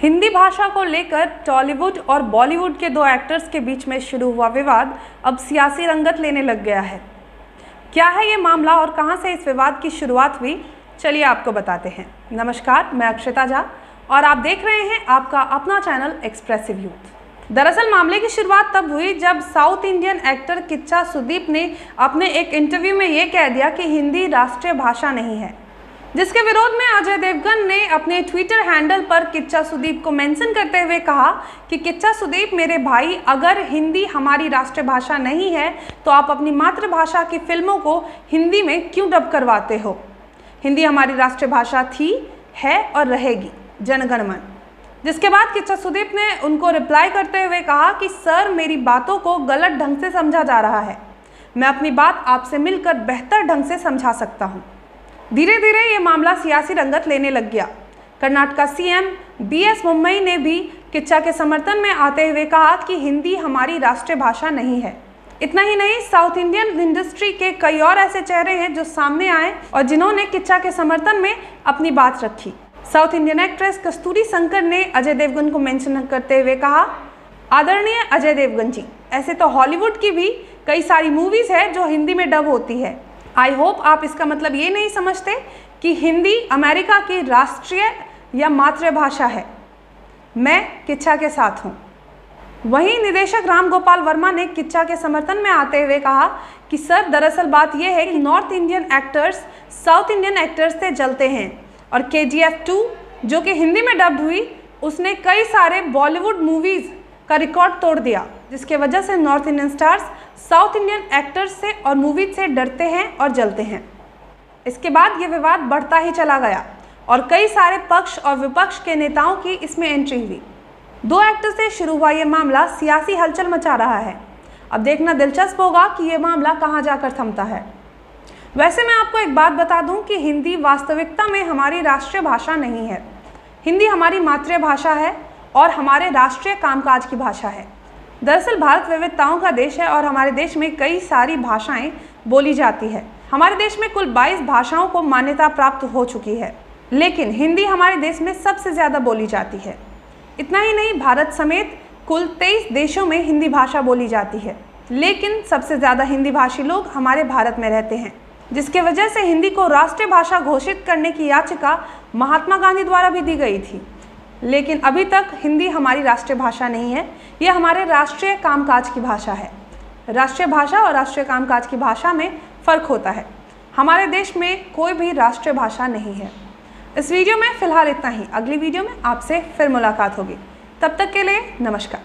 हिंदी भाषा को लेकर टॉलीवुड और बॉलीवुड के दो एक्टर्स के बीच में शुरू हुआ विवाद अब सियासी रंगत लेने लग गया है। क्या है ये मामला और कहां से इस विवाद की शुरुआत हुई, चलिए आपको बताते हैं। नमस्कार, मैं अक्षता झा और आप देख रहे हैं आपका अपना चैनल एक्सप्रेसिव यूथ। दरअसल मामले की शुरुआत तब हुई जब south Indian actor Kichcha Sudeep ने अपने एक इंटरव्यू में ये कह दिया कि हिंदी राष्ट्रीय भाषा नहीं है, जिसके विरोध में अजय देवगन ने अपने ट्विटर हैंडल पर किच्चा सुदीप को मेंशन करते हुए कहा कि किच्चा सुदीप मेरे भाई, अगर हिंदी हमारी राष्ट्रीय भाषा नहीं है तो आप अपनी मातृभाषा की फिल्मों को हिंदी में क्यों डब करवाते हो। हिंदी हमारी राष्ट्रीय भाषा थी, है और रहेगी, जनगण मन। जिसके बाद किच्चा सुदीप ने उनको रिप्लाई करते हुए कहा कि सर, मेरी बातों को गलत ढंग से समझा जा रहा है, मैं अपनी बात आपसे मिलकर बेहतर ढंग से समझा सकता हूँ। धीरे धीरे ये मामला सियासी रंगत लेने लग गया। कर्नाटका सीएम बीएस मुंबई ने भी किच्चा के समर्थन में आते हुए कहा कि हिंदी हमारी राष्ट्रीय भाषा नहीं है। इतना ही नहीं, साउथ इंडियन इंडस्ट्री के कई और ऐसे चेहरे हैं जो सामने आए और जिन्होंने किच्चा के समर्थन में अपनी बात रखी। साउथ इंडियन एक्ट्रेस कस्तूरी शंकर ने अजय देवगन को मेंशन करते हुए कहा, आदरणीय अजय देवगन जी, ऐसे तो हॉलीवुड की भी कई सारी मूवीज़ है जो हिंदी में डब होती है। आई होप आप इसका मतलब ये नहीं समझते कि हिंदी अमेरिका की राष्ट्रीय या मातृभाषा है। मैं किच्चा के साथ हूँ। वहीं निदेशक राम गोपाल वर्मा ने किच्चा के समर्थन में आते हुए कहा कि सर, दरअसल बात यह है कि north Indian actors south Indian actors से जलते हैं और KGF 2 जो कि हिंदी में डब्ड हुई, उसने कई सारे बॉलीवुड मूवीज़ का रिकॉर्ड तोड़ दिया, जिसके वजह से north Indian stars south Indian actors से और मूवीज से डरते हैं और जलते हैं। इसके बाद ये विवाद बढ़ता ही चला गया और कई सारे पक्ष और विपक्ष के नेताओं की इसमें एंट्री हुई। दो एक्टर से शुरू हुआ ये मामला सियासी हलचल मचा रहा है। अब देखना दिलचस्प होगा कि ये मामला कहाँ जाकर थमता है। वैसे मैं आपको एक बात बता दूं कि हिंदी वास्तविकता में हमारी राष्ट्रीय भाषा नहीं है। हिंदी हमारी मातृभाषा है और हमारे राष्ट्रीय कामकाज की भाषा है। दरअसल भारत विविधताओं का देश है और हमारे देश में कई सारी भाषाएं बोली जाती है। हमारे देश में कुल 22 भाषाओं को मान्यता प्राप्त हो चुकी है, लेकिन हिंदी हमारे देश में सबसे ज़्यादा बोली जाती है। इतना ही नहीं, भारत समेत कुल 23 देशों में हिंदी भाषा बोली जाती है, लेकिन सबसे ज़्यादा हिंदी भाषी लोग हमारे भारत में रहते हैं, जिसके वजह से हिंदी को राष्ट्रीय भाषा घोषित करने की याचिका महात्मा गांधी द्वारा भी दी गई थी। लेकिन अभी तक हिंदी हमारी राष्ट्रीय भाषा नहीं है, यह हमारे राष्ट्रीय कामकाज की भाषा है। राष्ट्रीय भाषा और राष्ट्रीय कामकाज की भाषा में फ़र्क होता है। हमारे देश में कोई भी राष्ट्रीय भाषा नहीं है। इस वीडियो में फ़िलहाल इतना ही। अगली वीडियो में आपसे फिर मुलाकात होगी। तब तक के लिए नमस्कार।